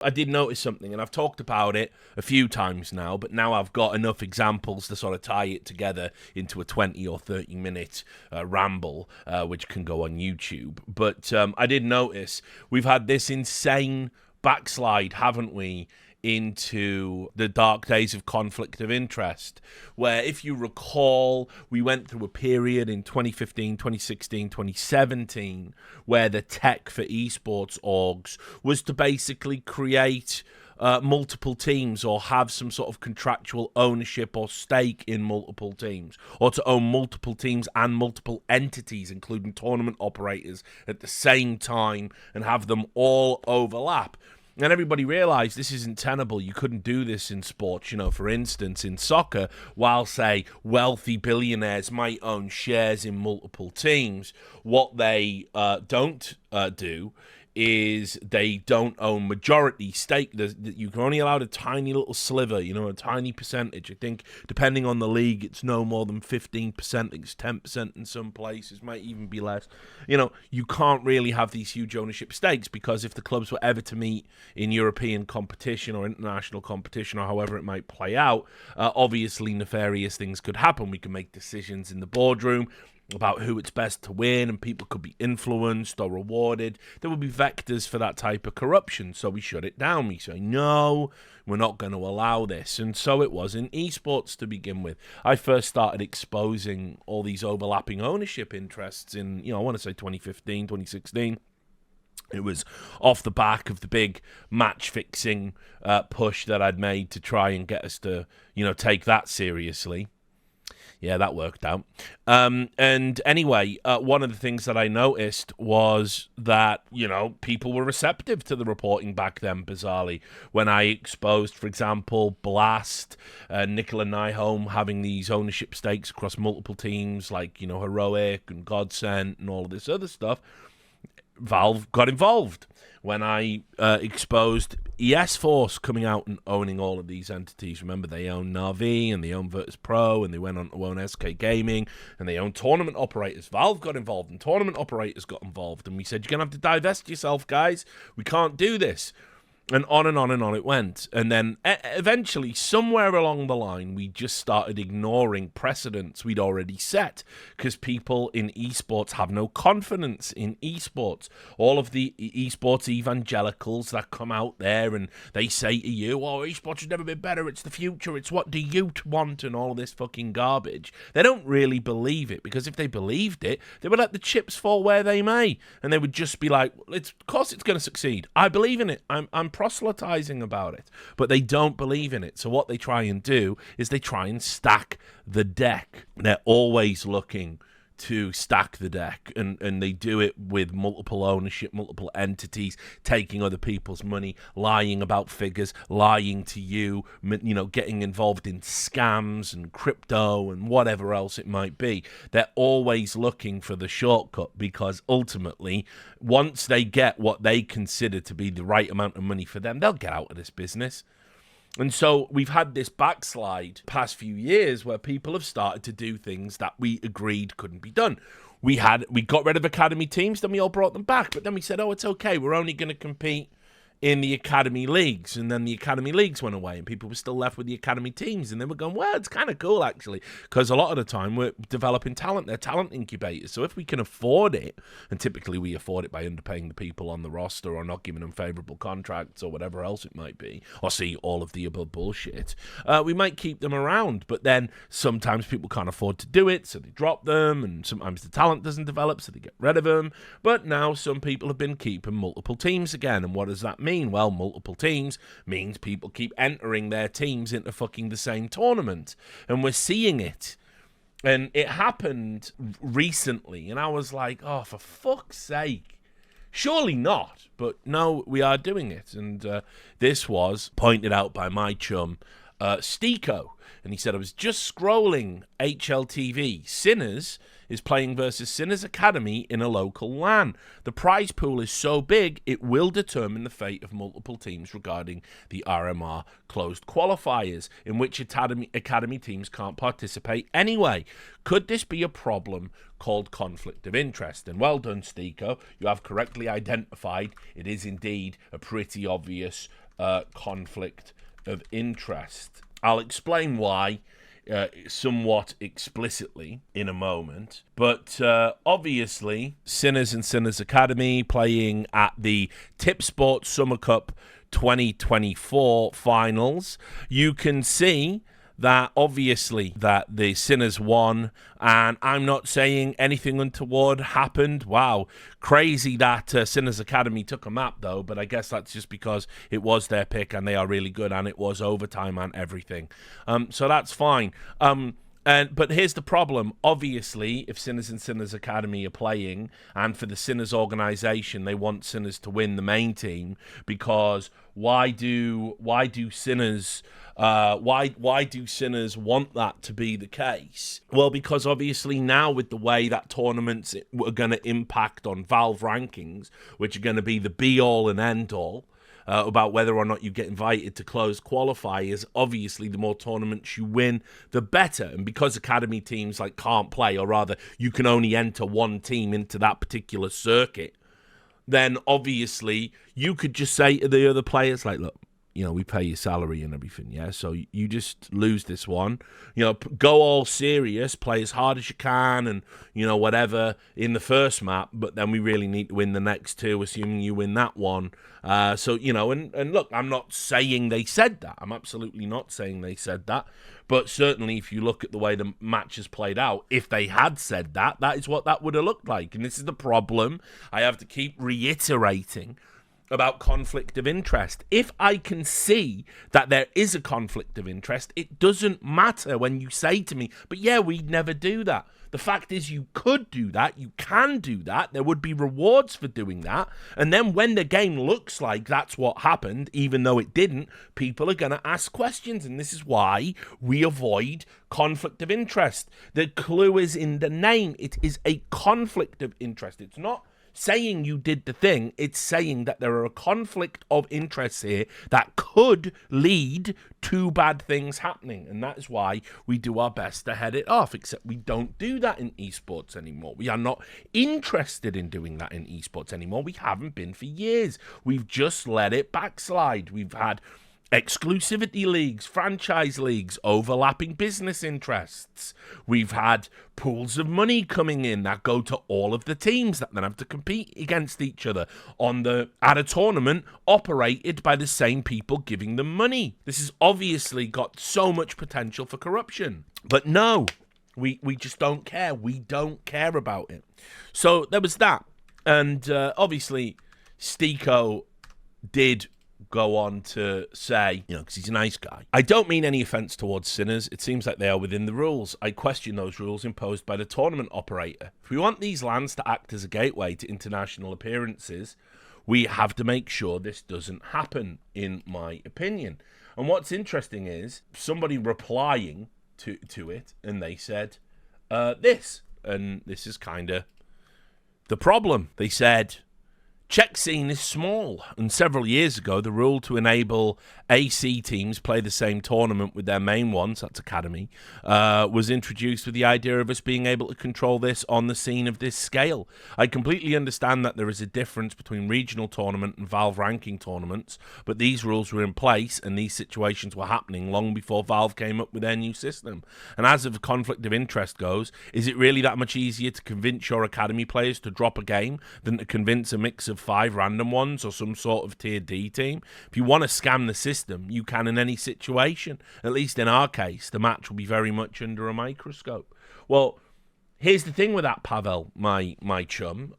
I did notice something, and I've talked about it a few times now, but now I've got enough examples to sort of tie it together into a 20 or 30-minute ramble, which can go on YouTube. But I did notice we've had this insane backslide, haven't we, into the dark days of conflict of interest, where, if you recall, we went through a period in 2015, 2016, 2017, where the tech for esports orgs was to basically create multiple teams, or have some sort of contractual ownership or stake in multiple teams, or to own multiple teams and multiple entities, including tournament operators, at the same time, and have them all overlap. And everybody realized this isn't tenable. You couldn't do this in sports. For instance, in soccer, while, say, wealthy billionaires might own shares in multiple teams, what they don't do is they don't own majority stake. You can only allow a tiny little sliver, a tiny percentage. I think, depending on the league, it's no more than 15%. I think it's 10% in some places, might even be less. You can't really have these huge ownership stakes, because if the clubs were ever to meet in European competition or international competition, or however it might play out, obviously nefarious things could happen. We can make decisions in the boardroom about who it's best to win, and people could be influenced or rewarded. There would be vectors for that type of corruption, so we shut it down. We say, no, we're not going to allow this. And so it was in esports to begin with. I first started exposing all these overlapping ownership interests in, I want to say 2015, 2016. It was off the back of the big match-fixing push that I'd made to try and get us to, take that seriously. Yeah, that worked out. And anyway, one of the things that I noticed was that, people were receptive to the reporting back then, bizarrely. When I exposed, for example, Blast, Nicola Nyholm having these ownership stakes across multiple teams, like, Heroic and Godsent and all of this other stuff, Valve got involved. When I exposed ES Force coming out and owning all of these entities, remember, they own Na'Vi, and they own Virtus Pro, and they went on to own SK Gaming, and they own tournament operators. Valve got involved, and tournament operators got involved, and we said, you're going to have to divest yourself, guys. We can't do this. And on and on and on it went. And then eventually, somewhere along the line, we just started ignoring precedents we'd already set, because people in esports have no confidence in esports. All of the esports evangelicals that come out there and they say to you, oh, esports has never been better, it's the future, it's what do you want, and all this fucking garbage. They don't really believe it, because if they believed it, they would let the chips fall where they may. And they would just be like, of course it's going to succeed. I believe in it. I'm proselytizing about it, but they don't believe in it. So what they try and do is they try and stack the deck. They're always looking to stack the deck, and they do it with multiple ownership, multiple entities, taking other people's money, lying about figures, lying to you, getting involved in scams and crypto and whatever else it might be. They're always looking for the shortcut, because ultimately, once they get what they consider to be the right amount of money for them, they'll get out of this business. And so we've had this backslide past few years where people have started to do things that we agreed couldn't be done. We got rid of academy teams, then we all brought them back. But then we said, oh, it's okay, we're only going to compete in the academy leagues. And then the academy leagues went away, and people were still left with the academy teams. And they were going, well, it's kind of cool, actually, because a lot of the time we're developing talent. They're talent incubators. So if we can afford it, and typically we afford it by underpaying the people on the roster, or not giving them favorable contracts, or whatever else it might be, or see all of the above bullshit, we might keep them around. But then sometimes people can't afford to do it, so they drop them, and sometimes the talent doesn't develop, so they get rid of them. But now some people have been keeping multiple teams again. And what does that mean? Well, multiple teams means people keep entering their teams into fucking the same tournament. And we're seeing it. And it happened recently. And I was like, oh, for fuck's sake. Surely not. But no, we are doing it. And this was pointed out by my chum, Stico. And he said, I was just scrolling HLTV. Sinners is playing versus Sinners Academy in a local LAN. The prize pool is so big, it will determine the fate of multiple teams regarding the RMR closed qualifiers, in which academy teams can't participate anyway. Could this be a problem called conflict of interest? And well done, Stico. You have correctly identified it is indeed a pretty obvious conflict of interest. I'll explain why somewhat explicitly in a moment. But obviously, Sinners and Sinners Academy playing at the Tip Sports Summer Cup 2024 finals. You can see that obviously that the Sinners won, and I'm not saying anything untoward happened. Wow, crazy that Sinners Academy took a map though, but I guess that's just because it was their pick and they are really good and it was overtime and everything. So that's fine. But here's the problem. Obviously, if Sinners and Sinners Academy are playing, and for the Sinners organization, they want Sinners to win the main team, because why do Sinners why do Sinners want that to be the case? Well, because obviously now with the way that tournaments are going to impact on Valve rankings, which are going to be the be-all and end-all, about whether or not you get invited to closed qualifiers, obviously the more tournaments you win, the better. And because academy teams can't play, or rather you can only enter one team into that particular circuit, then obviously you could just say to the other players, look, we pay your salary and everything, yeah? So you just lose this one. Go all serious, play as hard as you can and, whatever in the first map, but then we really need to win the next two, assuming you win that one. And look, I'm not saying they said that. I'm absolutely not saying they said that. But certainly if you look at the way the match has played out, if they had said that, that is what that would have looked like. And this is the problem I have to keep reiterating about conflict of interest. If I can see that there is a conflict of interest, it doesn't matter when you say to me, but yeah, we'd never do that. The fact is you could do that, you can do that, there would be rewards for doing that, and then when the game looks like that's what happened, even though it didn't, people are going to ask questions, and this is why we avoid conflict of interest. The clue is in the name. It is a conflict of interest. It's not saying you did the thing, it's saying that there are a conflict of interests here that could lead to bad things happening, and that is why we do our best to head it off, except we don't do that in esports anymore. We are not interested in doing that in esports anymore. We haven't been for years. We've just let it backslide. We've had exclusivity leagues, franchise leagues, overlapping business interests. We've had pools of money coming in that go to all of the teams that then have to compete against each other at a tournament operated by the same people giving them money. This has obviously got so much potential for corruption. But no, we just don't care. We don't care about it. So there was that. And obviously, Stiko did go on to say, because he's a nice guy, I don't mean any offence towards Sinners. It seems like they are within the rules. I question those rules imposed by the tournament operator. If we want these lands to act as a gateway to international appearances, we have to make sure this doesn't happen, in my opinion. And what's interesting is somebody replying to it, and they said this, and this is kind of the problem. They said, Czech scene is small, and several years ago, the rule to enable AC teams play the same tournament with their main ones, that's Academy, was introduced with the idea of us being able to control this on the scene of this scale. I completely understand that there is a difference between regional tournament and Valve ranking tournaments, but these rules were in place, and these situations were happening long before Valve came up with their new system. And as of conflict of interest goes, is it really that much easier to convince your Academy players to drop a game than to convince a mix of 5 random ones or some sort of tier D team? If you want to scam the system, you can in any situation. At least in our case, the match will be very much under a microscope. Well, here's the thing with that, Pavel, my chum.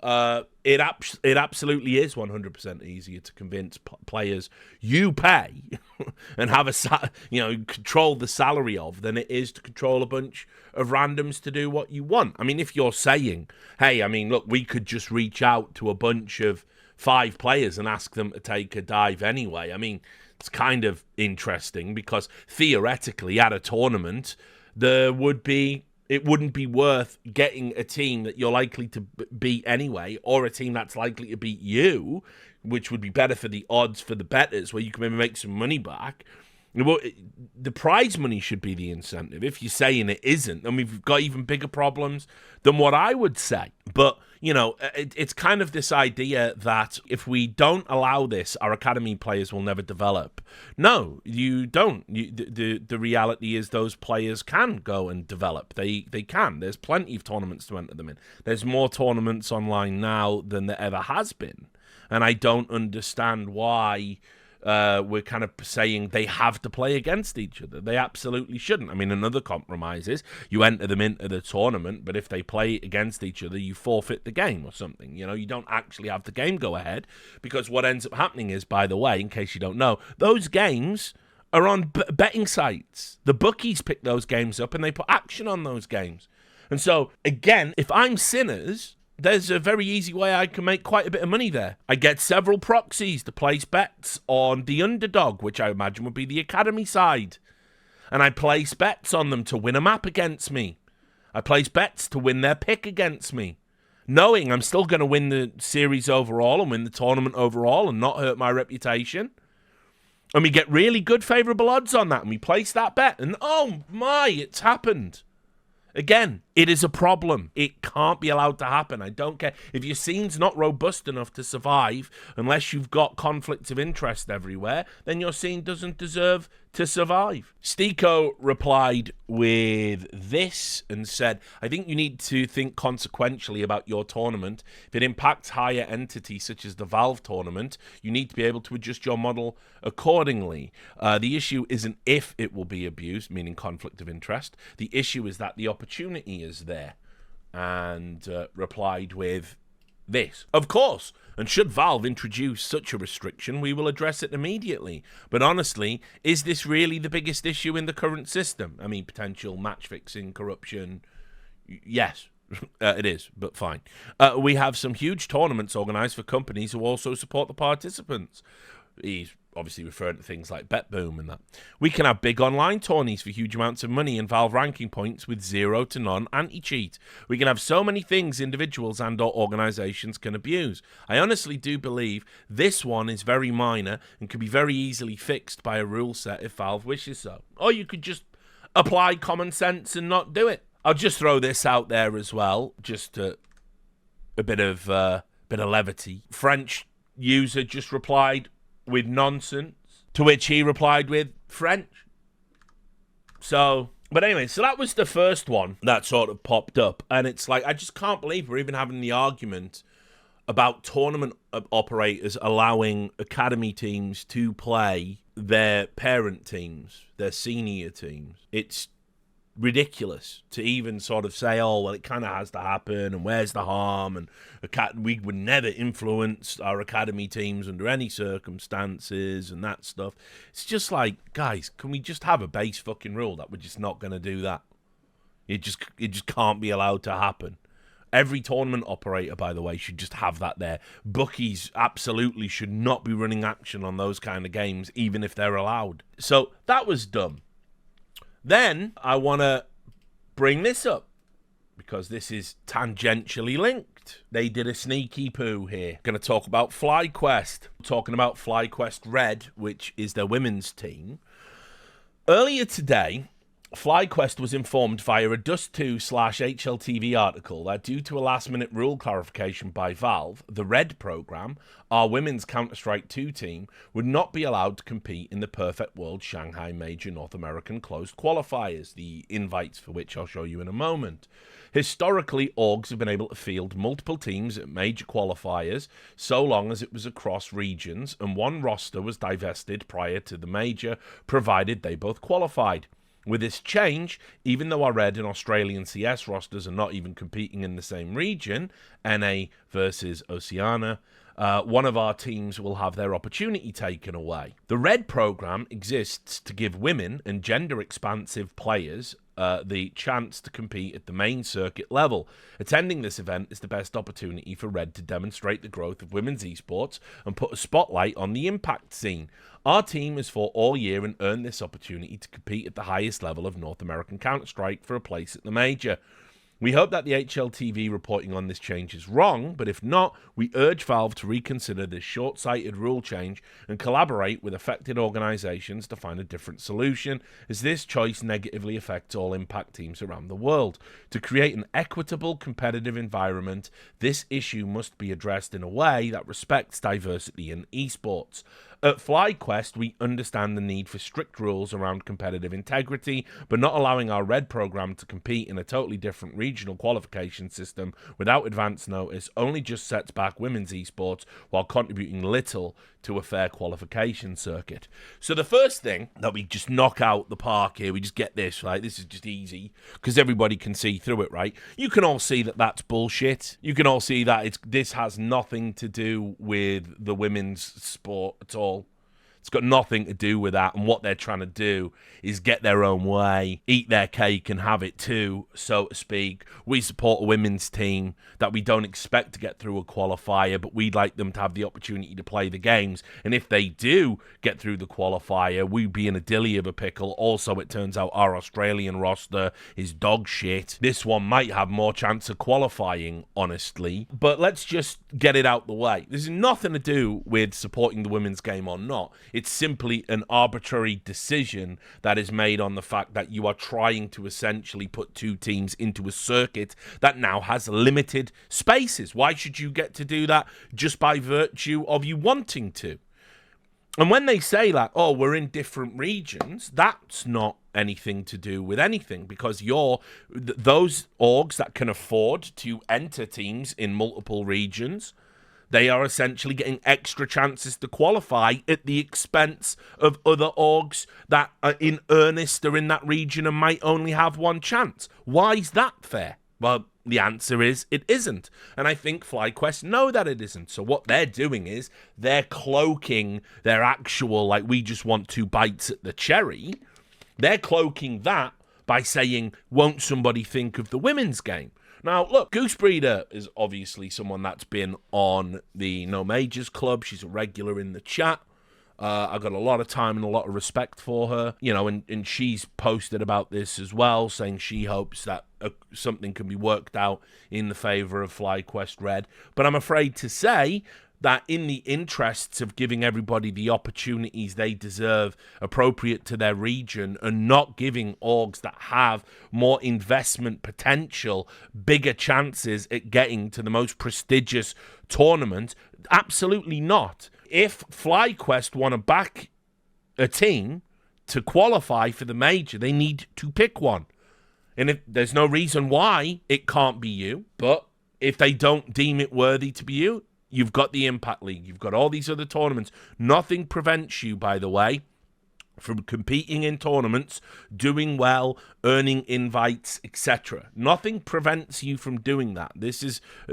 It absolutely is 100% easier to convince players you pay and have control the salary of than it is to control a bunch of randoms to do what you want. I mean, if you're saying, hey, look, we could just reach out to a bunch of 5 players and ask them to take a dive anyway. It's kind of interesting because theoretically at a tournament, it wouldn't be worth getting a team that you're likely to beat anyway, or a team that's likely to beat you, which would be better for the odds for the bettors, where you can maybe make some money back. Well, the prize money should be the incentive. If you're saying it isn't, then we've got even bigger problems than what I would say. But, you know, it's kind of this idea that if we don't allow this, our academy players will never develop. No, you don't. The reality is those players can go and develop. They can. There's plenty of tournaments to enter them in. There's more tournaments online now than there ever has been. And I don't understand why we're kind of saying they have to play against each other. They absolutely shouldn't. I mean, another compromise is you enter them into the tournament, but if they play against each other, you forfeit the game or something. You know, you don't actually have the game go ahead, because what ends up happening is, by the way, in case you don't know, those games are on betting sites. The bookies pick those games up and they put action on those games. And so, again, if I'm Sinners, there's a very easy way I can make quite a bit of money there. I get several proxies to place bets on the underdog, which I imagine would be the academy side. And I place bets on them to win a map against me. I place bets to win their pick against me, knowing I'm still going to win the series overall and win the tournament overall and not hurt my reputation. And we get really good favourable odds on that, and we place that bet, and oh my, it's happened. Again, it is a problem. It can't be allowed to happen. I don't care. If your scene's not robust enough to survive, unless you've got conflicts of interest everywhere, then your scene doesn't deserve to survive. Stiko replied with this and said, I think you need to think consequentially about your tournament. If it impacts higher entities such as the Valve tournament, you need to be able to adjust your model accordingly. The issue isn't if it will be abused, meaning conflict of interest. The issue is that the opportunity is there. And replied with this. Of course, and should Valve introduce such a restriction, we will address it immediately. But honestly, is this really the biggest issue in the current system? I mean, potential match fixing, corruption. Yes, it is, but fine. We have some huge tournaments organised for companies who also support the participants. He's obviously referring to things like BetBoom and that. We can have big online tourneys for huge amounts of money and Valve ranking points with 0 to none anti-cheat. We can have so many things individuals and or organisations can abuse. I honestly do believe this one is very minor and can be very easily fixed by a rule set if Valve wishes so. Or you could just apply common sense and not do it. I'll just throw this out there as well, just a bit of levity. French user just replied with nonsense, to which he replied with French. So, but anyway, so that was the first one that sort of popped up. And it's like, I just can't believe we're even having the argument about tournament operators allowing academy teams to play their parent teams, their senior teams. It's ridiculous to even sort of say, oh, well, it kind of has to happen, and where's the harm, and we would never influence our academy teams under any circumstances and that stuff. It's just like, guys, can we just have a base fucking rule that we're just not going to do that? It just can't be allowed to happen. Every tournament operator, by the way, should just have that there. Bookies absolutely should not be running action on those kind of games, even if they're allowed. So that was dumb. Then I want to bring this up because this is tangentially linked. They did a sneaky poo here. Going to talk about FlyQuest. Talking about FlyQuest Red, which is their women's team. Earlier today, FlyQuest was informed via a Dust2/HLTV article that due to a last-minute rule clarification by Valve, the Red program, our women's Counterstrike 2 team, would not be allowed to compete in the Perfect World Shanghai Major North American Closed Qualifiers, the invites for which I'll show you in a moment. Historically, orgs have been able to field multiple teams at major qualifiers so long as it was across regions, and one roster was divested prior to the major, provided they both qualified. With this change, even though our Red and Australian CS rosters are not even competing in the same region, NA versus Oceania, one of our teams will have their opportunity taken away. The Red program exists to give women and gender-expansive players the chance to compete at the main circuit level. Attending this event is the best opportunity for Red to demonstrate the growth of women's esports and put a spotlight on the impact scene. Our team has fought all year and earned this opportunity to compete at the highest level of North American Counter-Strike for a place at the major. We hope that the HLTV reporting on this change is wrong, but if not, we urge Valve to reconsider this short-sighted rule change and collaborate with affected organisations to find a different solution, as this choice negatively affects all Impact teams around the world. To create an equitable, competitive environment, this issue must be addressed in a way that respects diversity in esports. At FlyQuest, we understand the need for strict rules around competitive integrity, but not allowing our Red program to compete in a totally different regional qualification system without advance notice only just sets back women's esports while contributing little to a fair qualification circuit. So the first thing that we just knock out the park here, we just get this, right? This is just easy because everybody can see through it, right? You can all see that that's bullshit. You can all see that this has nothing to do with the women's sport at all. It's got nothing to do with that, and what they're trying to do is get their own way, eat their cake and have it too, so to speak. We support a women's team that we don't expect to get through a qualifier, but we'd like them to have the opportunity to play the games, and if they do get through the qualifier, we'd be in a dilly of a pickle. Also, it turns out our Australian roster is dog shit. This one might have more chance of qualifying, honestly, but let's just get it out the way. This has nothing to do with supporting the women's game or not. It's simply an arbitrary decision that is made on the fact that you are trying to essentially put two teams into a circuit that now has limited spaces. Why should you get to do that just by virtue of you wanting to? And when they say like, oh, we're in different regions, that's not anything to do with anything, because those orgs that can afford to enter teams in multiple regions, they are essentially getting extra chances to qualify at the expense of other orgs that are in earnest are in that region and might only have one chance. Why is that fair? Well, the answer is it isn't. And I think FlyQuest know that it isn't. So what they're doing is they're cloaking their actual, like, we just want two bites at the cherry. They're cloaking that by saying, won't somebody think of the women's game? Now, look, Goose Breeder is obviously someone that's been on the No Majors Club. She's a regular in the chat. I've got a lot of time and a lot of respect for her, you know, and she's posted about this as well, saying she hopes that something can be worked out in the favor of FlyQuest Red. But I'm afraid to say that in the interests of giving everybody the opportunities they deserve appropriate to their region and not giving orgs that have more investment potential bigger chances at getting to the most prestigious tournament, absolutely not. If FlyQuest want to back a team to qualify for the major, they need to pick one. And if there's no reason why it can't be you, but if they don't deem it worthy to be you, you've got the Impact League. You've got all these other tournaments. Nothing prevents you, by the way, from competing in tournaments, doing well, earning invites, etc. Nothing prevents you from doing that.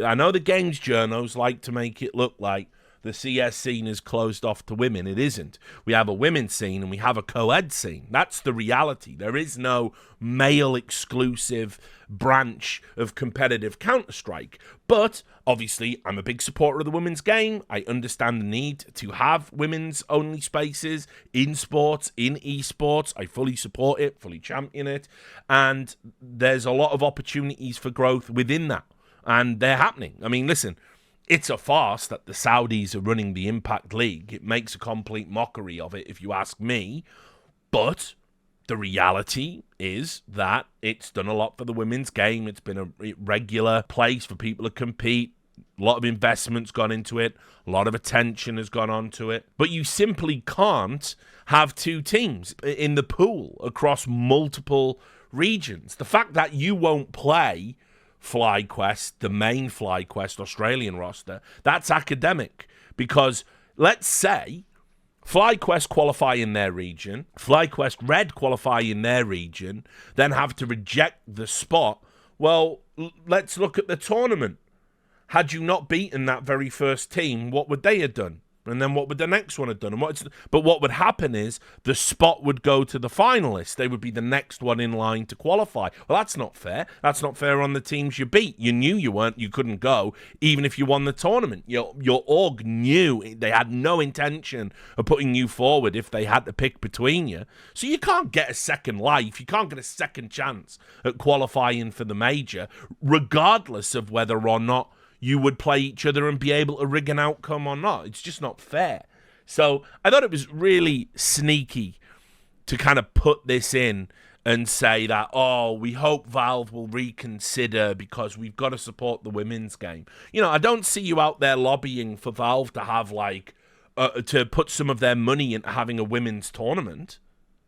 I know the games journos like to make it look like the CS scene is closed off to women. It isn't. We have a women's scene and we have a co-ed scene. That's the reality. There is no male-exclusive branch of competitive Counterstrike. But, obviously, I'm a big supporter of the women's game. I understand the need to have women's-only spaces in sports, in esports. I fully support it, fully champion it. And there's a lot of opportunities for growth within that. And they're happening. I mean, listen, it's a farce that the Saudis are running the Impact League. It makes a complete mockery of it, if you ask me. But the reality is that it's done a lot for the women's game. It's been a regular place for people to compete. A lot of investment's gone into it. A lot of attention has gone onto it. But you simply can't have two teams in the pool across multiple regions. The fact that you won't play FlyQuest, the main FlyQuest Australian roster, that's academic. Because let's say FlyQuest qualify in their region, FlyQuest Red qualify in their region, then have to reject the spot. Well, let's look at the tournament. Had you not beaten that very first team, what would they have done? And then what would the next one have done? But what would happen is the spot would go to the finalists. They would be the next one in line to qualify. Well, that's not fair. That's not fair on the teams you beat. You knew you couldn't go, even if you won the tournament. Your org knew they had no intention of putting you forward if they had to pick between you. So you can't get a second life. You can't get a second chance at qualifying for the major, regardless of whether or not you would play each other and be able to rig an outcome or not. It's just not fair. So I thought it was really sneaky to kind of put this in and say that, oh, we hope Valve will reconsider because we've got to support the women's game. You know, I don't see you out there lobbying for Valve to have, like, to put some of their money into having a women's tournament,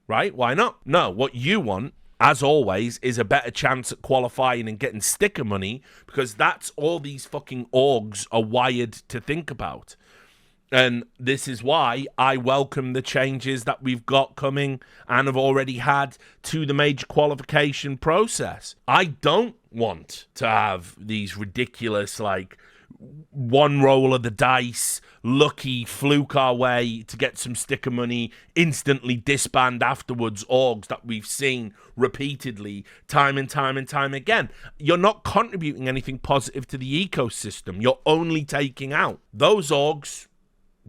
right? Why not? No, what you want, as always, is a better chance at qualifying and getting sticker money, because that's all these fucking orgs are wired to think about. And this is why I welcome the changes that we've got coming and have already had to the major qualification process. I don't want to have these ridiculous, like, one roll of the dice, lucky fluke our way to get some sticker money, instantly disband afterwards orgs that we've seen repeatedly time and time and time again. You're not contributing anything positive to the ecosystem. You're only taking out. Those orgs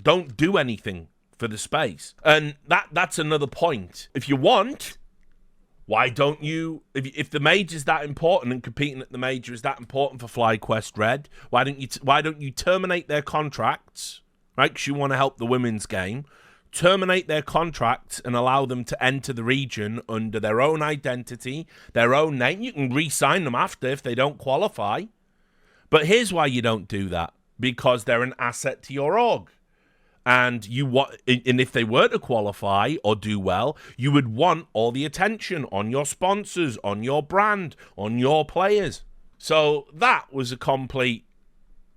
don't do anything for the space. And that's another point. If you want, why don't you, if the major's that important and competing at the major is that important for FlyQuest Red, why don't you terminate their contracts, right? Because you want to help the women's game. Terminate their contracts and allow them to enter the region under their own identity, their own name. You can re-sign them after if they don't qualify. But here's why you don't do that. Because they're an asset to your org. And if they were to qualify or do well, you would want all the attention on your sponsors, on your brand, on your players. So that was a complete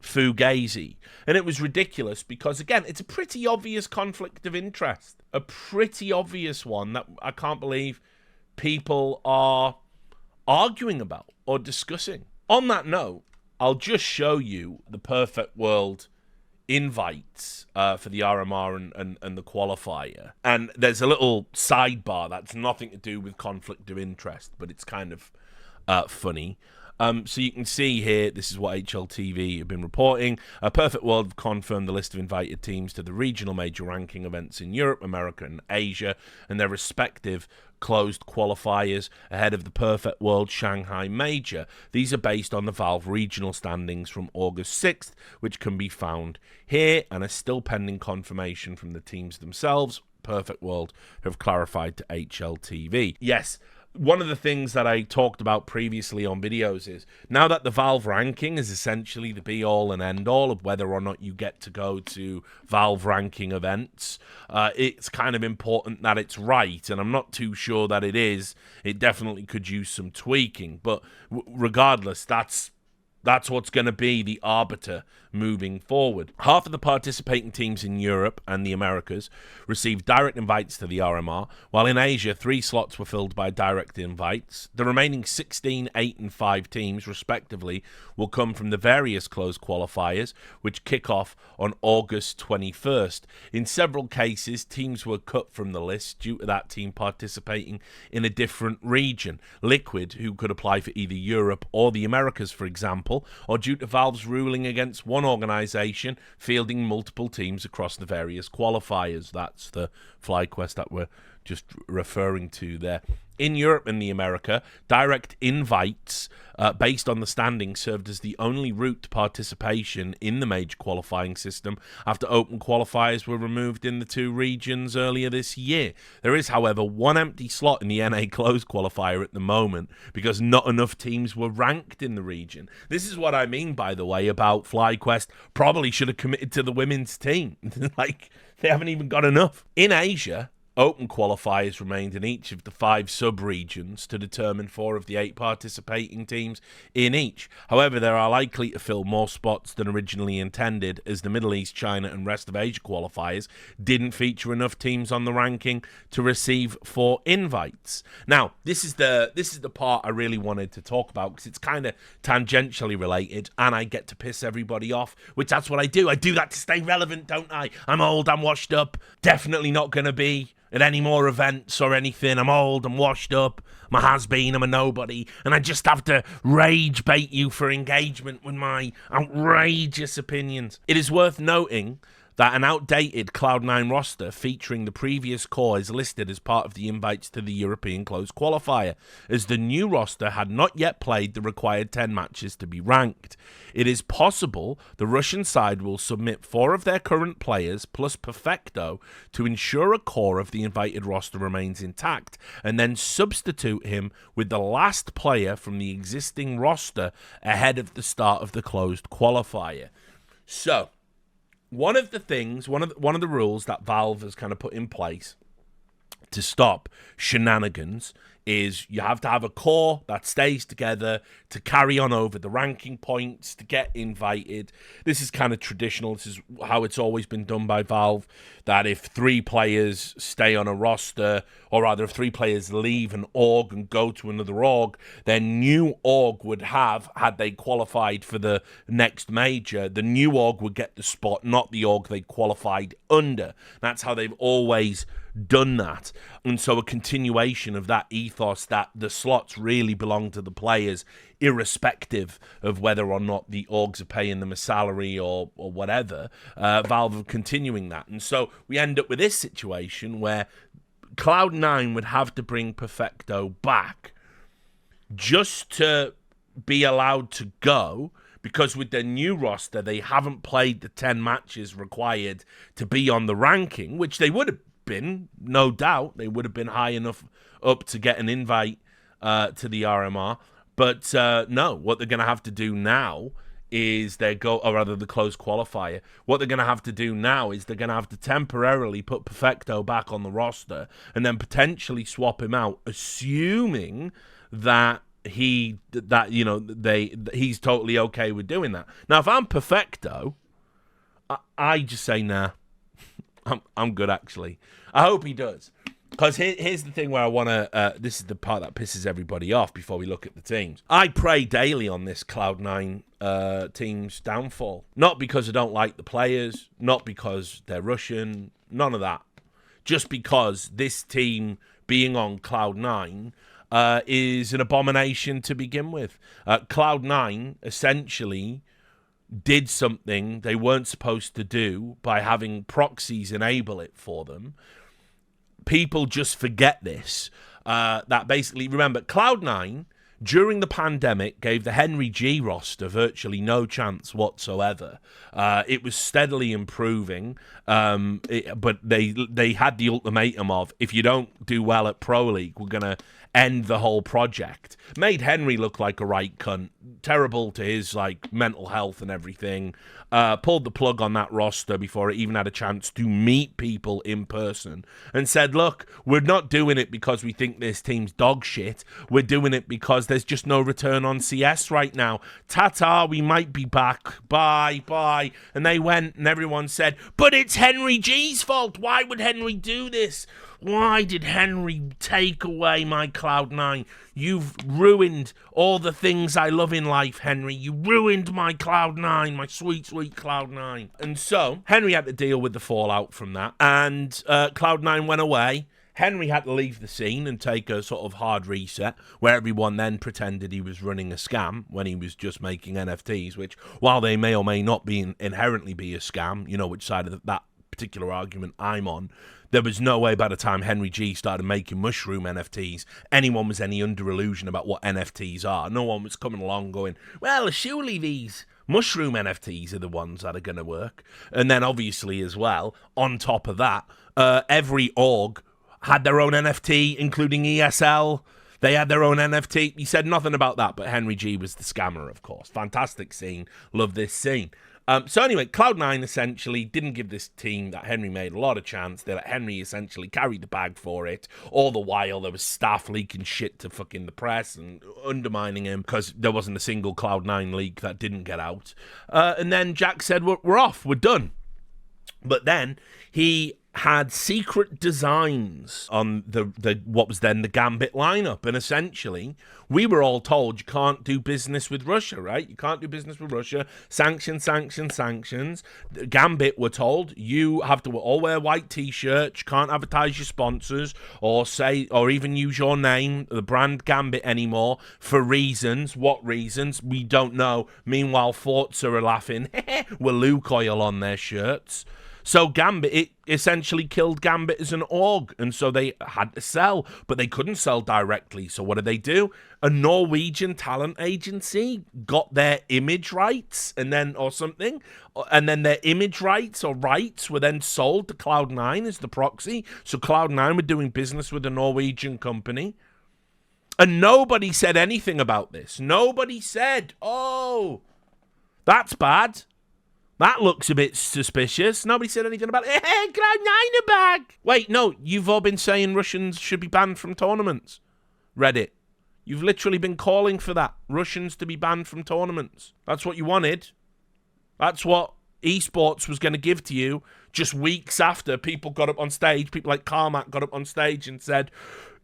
fugazi. And it was ridiculous because, again, it's a pretty obvious conflict of interest. A pretty obvious one that I can't believe people are arguing about or discussing. On that note, I'll just show you the Perfect World invites for the RMR and the qualifier. And there's a little sidebar that's nothing to do with conflict of interest, but it's kind of funny. So you can see here, this is what HLTV have been reporting. Perfect World have confirmed the list of invited teams to the regional major ranking events in Europe, America, and Asia, and their respective closed qualifiers ahead of the Perfect World Shanghai Major. These are based on the Valve regional standings from August 6th, which can be found here, and are still pending confirmation from the teams themselves. Perfect World have clarified to HLTV. Yes, one of the things that I talked about previously on videos is now that the Valve ranking is essentially the be-all and end-all of whether or not you get to go to Valve ranking events, it's kind of important that it's right, and I'm not too sure that it is. It definitely could use some tweaking, but regardless, that's what's going to be the arbiter moving forward. Half of the participating teams in Europe and the Americas received direct invites to the RMR, while in Asia, 3 slots were filled by direct invites. The remaining 16, 8, and 5 teams, respectively, will come from the various closed qualifiers, which kick off on August 21st. In several cases, teams were cut from the list due to that team participating in a different region. Liquid, who could apply for either Europe or the Americas, for example, or due to Valve's ruling against one organisation fielding multiple teams across the various qualifiers. That's the FlyQuest that we're just referring to there. In Europe and the America, direct invites based on the standing served as the only route to participation in the major qualifying system after open qualifiers were removed in the 2 regions earlier this year. There is, however, 1 empty slot in the NA closed qualifier at the moment because not enough teams were ranked in the region. This is what I mean, by the way, about FlyQuest probably should have committed to the women's team. Like, they haven't even got enough. In Asia, Open qualifiers remained in each of the 5 sub-regions to determine 4 of the 8 participating teams in each. However, there are likely to fill more spots than originally intended, as the Middle East, China and rest of Asia qualifiers didn't feature enough teams on the ranking to receive 4 invites. Now, this is the part I really wanted to talk about, because it's kind of tangentially related, and I get to piss everybody off, which that's what I do. I do that to stay relevant, don't I? I'm old, I'm washed up, definitely not going to be at any more events or anything. I'm old, I'm washed up, I'm a has-been, I'm a nobody, and I just have to rage bait you for engagement with my outrageous opinions. It is worth noting that an outdated Cloud9 roster featuring the previous core is listed as part of the invites to the European Closed Qualifier, as the new roster had not yet played the required 10 matches to be ranked. It is possible the Russian side will submit 4 of their current players plus Perfecto to ensure a core of the invited roster remains intact, and then substitute him with the last player from the existing roster ahead of the start of the Closed Qualifier. So, one of the rules that Valve has kind of put in place to stop shenanigans is you have to have a core that stays together to carry on over the ranking points, to get invited. This is kind of traditional. This is how it's always been done by Valve, that if 3 players stay on a roster, or rather if 3 players leave an org and go to another org, their new org would have, had they qualified for the next major, the new org would get the spot, not the org they qualified under. That's how they've always done that. And so a continuation of that ethos, that the slots really belong to the players, irrespective of whether or not the orgs are paying them a salary or whatever. Valve are continuing that. And so we end up with this situation where Cloud9 would have to bring Perfecto back just to be allowed to go, because with their new roster, they haven't played the 10 matches required to be on the ranking, which they would have been, no doubt. They would have been high enough up to get an invite to the RMR. But no, what they're going to have to do now is the closed qualifier. What they're going to have to do now is they're going to have to temporarily put Perfecto back on the roster and then potentially swap him out, assuming that he's totally okay with doing that. Now, if I'm Perfecto, I just say nah. I'm good, actually. I hope he does. Because here's the thing where I want to... this is the part that pisses everybody off before we look at the teams. I pray daily on this Cloud9 team's downfall. Not because I don't like the players, not because they're Russian, none of that. Just because this team being on Cloud9 is an abomination to begin with. Cloud9 essentially did something they weren't supposed to do by having proxies enable it for them. People just forget this. That basically, remember, Cloud9, during the pandemic, gave the Henry G roster virtually no chance whatsoever. It was steadily improving, but they had the ultimatum of, if you don't do well at Pro League, we're going to end the whole project. Made Henry look like a right cunt. Terrible to his mental health and everything. Pulled the plug on that roster before it even had a chance to meet people in person, and said, look, we're not doing it because we think this team's dog shit. We're doing it because there's just no return on CS right now. Ta-ta, we might be back. Bye. And they went, and everyone said, but it's Henry G's fault. Why would Henry do this? Why did Henry take away my Cloud9? You've ruined all the things I love in life, Henry. You ruined my Cloud9, my sweet, sweet Cloud9. And so, Henry had to deal with the fallout from that. And Cloud9 went away. Henry had to leave the scene and take a sort of hard reset, where everyone then pretended he was running a scam when he was just making NFTs, which, while they may or may not be inherently be a scam, you know which side of that particular argument I'm on, there was no way by the time Henry G started making mushroom NFTs, anyone was any under illusion about what NFTs are. No one was coming along going, well, surely these mushroom NFTs are the ones that are going to work. And then obviously as well, on top of that, every org had their own NFT, including ESL. They had their own NFT. He said nothing about that, but Henry G was the scammer, of course. Fantastic scene. Love this scene. So anyway, Cloud9 essentially didn't give this team that Henry made a lot of chance. They let Henry essentially carry the bag for it. All the while, there was staff leaking shit to fucking the press and undermining him because there wasn't a single Cloud9 leak that didn't get out. And then Jack said, we're off, we're done. But then he had secret designs on the what was then the Gambit lineup, and essentially we were all told you can't do business with Russia, right? You can't do business with Russia. Sanctions. Gambit were told you have to all wear white t-shirts, you can't advertise your sponsors or say or even use your name, the brand Gambit anymore for reasons. What reasons? We don't know. Meanwhile, Forza are laughing with Lukoil on their shirts. So Gambit, it essentially killed Gambit as an org, and so they had to sell, but they couldn't sell directly. So what did they do? A Norwegian talent agency got their image rights, and then or something, and then their image rights or rights were then sold to Cloud9 as the proxy. So Cloud9 were doing business with a Norwegian company, and nobody said anything about this. Nobody said, "Oh, that's bad. That looks a bit suspicious." Nobody said anything about it. Hey, Cloud9 are back. Wait, no, you've all been saying Russians should be banned from tournaments. Reddit. You've literally been calling for that. Russians to be banned from tournaments. That's what you wanted. That's what esports was going to give to you just weeks after people got up on stage. People like Carmack got up on stage and said,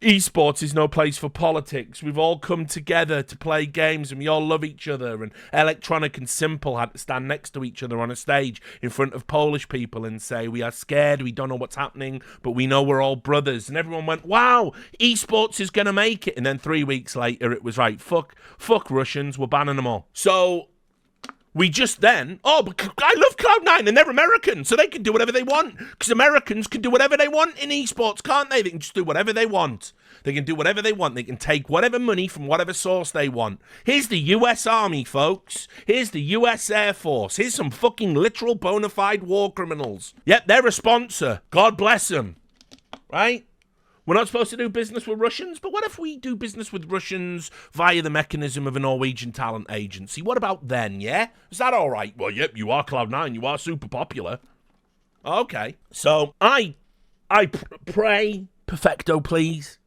esports is no place for politics. We've all come together to play games and we all love each other. And Electronic and Simple had to stand next to each other on a stage in front of Polish people and say, we are scared, we don't know what's happening, but we know we're all brothers. And everyone went, wow, esports is going to make it. And then 3 weeks later, it was right, fuck Russians, we're banning them all. So we just then, but I love Cloud9 and they're American, so they can do whatever they want. Because Americans can do whatever they want in esports, can't they? They can just do whatever they want. They can do whatever they want. They can take whatever money from whatever source they want. Here's the US Army, folks. Here's the US Air Force. Here's some fucking literal bona fide war criminals. Yep, they're a sponsor. God bless them. Right? We're not supposed to do business with Russians, but what if we do business with Russians via the mechanism of a Norwegian talent agency? What about then, yeah? Is that all right? Well, yep, you are Cloud9. You are super popular. Okay. So, I pray, Perfecto, please.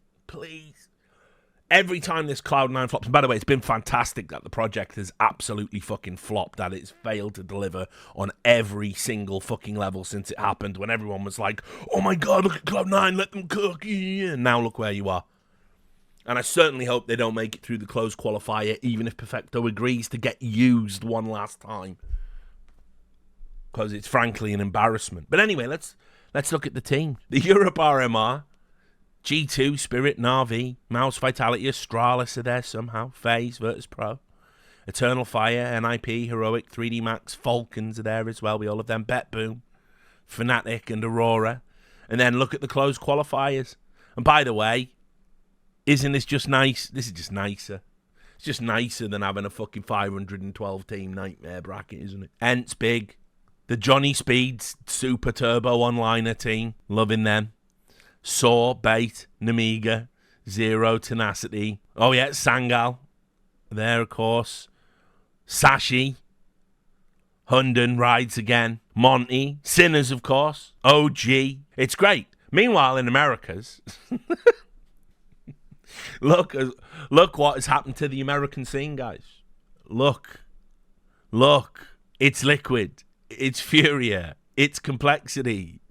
Every time this Cloud9 flops, and by the way, it's been fantastic that the project has absolutely fucking flopped, that it's failed to deliver on every single fucking level since it happened, when everyone was like, oh my god, look at Cloud9, let them cook, and now look where you are. And I certainly hope they don't make it through the closed qualifier, even if Perfecto agrees to get used one last time. Because it's frankly an embarrassment. But anyway, let's look at the team. The Europe RMR, G2, Spirit, Na'Vi, Mouse, Vitality, Astralis are there somehow. FaZe, Virtus Pro, Eternal Fire, NIP, Heroic, 3D Max, Falcons are there as well. We all of them. Bet Boom, Fnatic, and Aurora. And then look at the closed qualifiers. And by the way, isn't this just nice? This is just nicer. It's just nicer than having a fucking 512 team nightmare bracket, isn't it? Hence big. The Johnny Speeds Super Turbo Onliner team. Loving them. Saw, Bait, Namiga, Zero, Tenacity. Oh yeah, Sangal. There, of course. Sashi. Hunden rides again. Monty. Sinners, of course. OG. It's great. Meanwhile, in Americas, look what has happened to the American scene, guys. Look. It's Liquid. It's Furia. It's Complexity.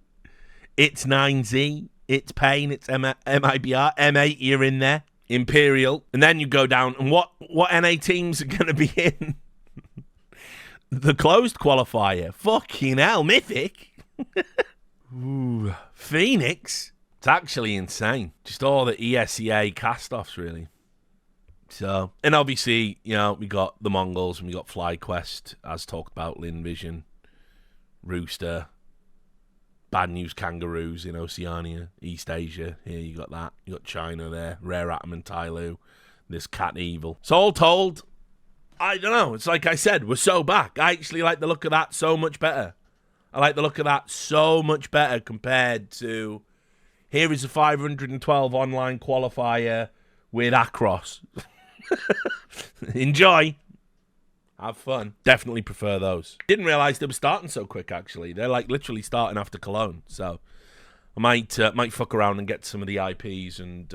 It's 9Z. It's Pain, it's MIBR, M8, you're in there, Imperial, and then you go down, and what NA teams are going to be in the closed qualifier? Fucking hell, Mythic. Ooh, Phoenix. It's actually insane. Just all the ESEA cast-offs, really. So, and obviously, you know, we got the Mongols, and we got FlyQuest, as talked about, Lin Vision, Rooster, Bad News Kangaroos in Oceania, East Asia. Here you got that. You got China there. Rare Atom and Tyloo. This Cat Evil. So all told, I don't know. It's like I said, we're so back. I actually like the look of that so much better. I like the look of that so much better compared to here is a 512 online qualifier with Acros. Enjoy. Have fun. Definitely prefer those. Didn't realize they were starting so quick, actually. They're like literally starting after Cologne. So I might fuck around and get some of the IPs and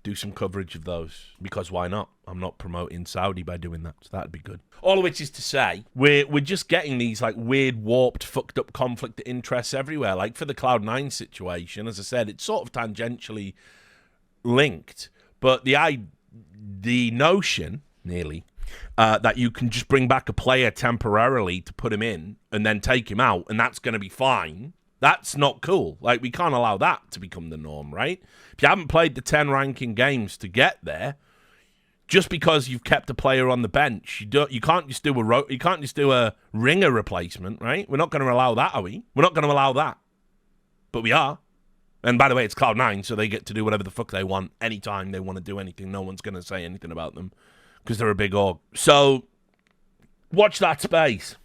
do some coverage of those. Because why not? I'm not promoting Saudi by doing that. So that'd be good. All of which is to say, we're just getting these like weird, warped, fucked up conflict of interests everywhere. Like for the Cloud9 situation, as I said, it's sort of tangentially linked. But the notion, nearly, that you can just bring back a player temporarily to put him in and then take him out, and that's going to be fine. That's not cool. Like, we can't allow that to become the norm, right? If you haven't played the 10 ranking games to get there, just because you've kept a player on the bench, you can't just do a ringer replacement, right? We're not going to allow that, are we? We're not going to allow that, but we are. And by the way, it's Cloud9, so they get to do whatever the fuck they want anytime they want to do anything. No one's going to say anything about them because they're a big org. So watch that space.